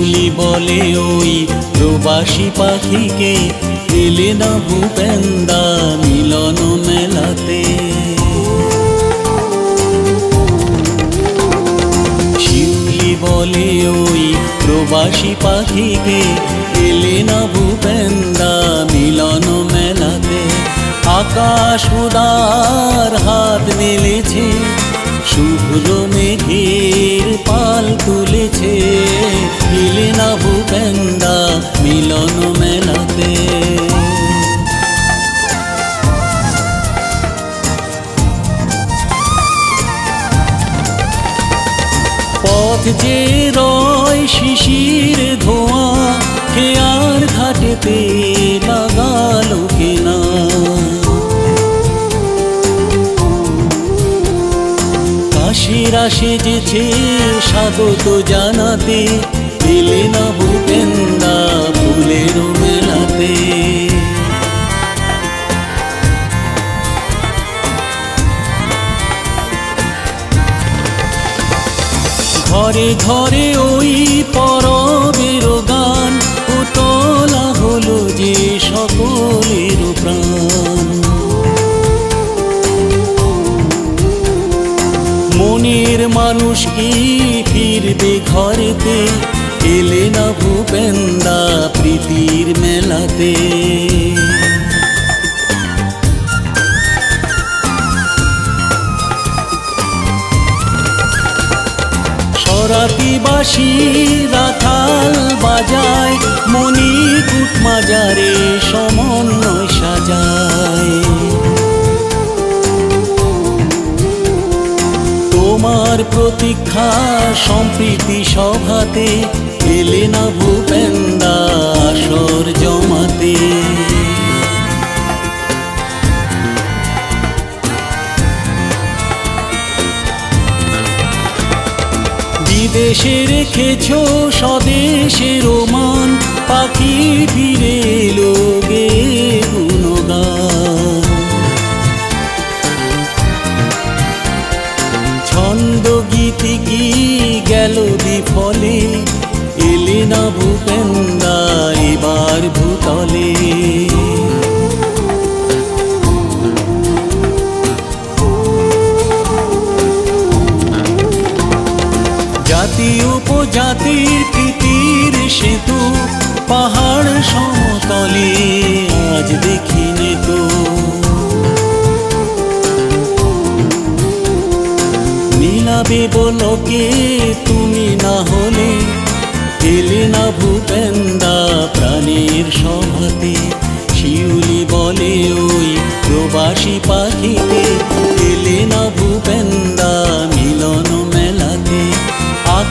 শিউলি বলে ওই প্রবাসী পাখিকে, এলে না ভূপেন্দা মিলন মেলাতে। শিউলি বলে ওই প্রবাসী পাখিকে, এলে না ভূপেন্দা মিলন মেলাতে। আকাশ উদার হাত মেলেছে, শুভ্র মেঘের পাল তুলেছে, এলে না ভূপেন্দা মিলন মেলাতে। পথ যে রয় শিশির ধোঁয়া, খেয়ার ঘাটেতে লাগালো কেনা। কাশিরা সেজেছে স্বাগত জানাতে, এলে না ভূপেন্দা ফুলের মেলাতে। ঘরে ঘরে ওই পরবের গান, উতলা হলো যে সকলের প্রাণ। মনের মানুষ কি ফিরবে ঘরেতে, এলে না ভূপেন্দা প্রীতির মেলাতে। সরাতিবাসী রাখাল বাজায়, মণিকূট মাজারে সমন্বয় সাজায়। তোমার প্রতীক্ষা সম্প্রীতি সভাতে, এলে না ভূপেন্দা আসর জমাতে। বিদেশে রেখেছ স্বদেশের মান, পাখি ফিরে এলো গে গুণগান। ছন্দ গীতি কি গেল বিফলে, এলে না ভূপেন্দা এবার ভূতলে। জাতি উপজাতির প্রীতির সেতু, পাহাড় সমতলে আজ দেখিনি তো। মিলাবে বলকে তুমি না হলে, এলে না ভূপেন্দা প্রাণের সভাতে। শিউলি বলে ওই প্রবাসী পাখি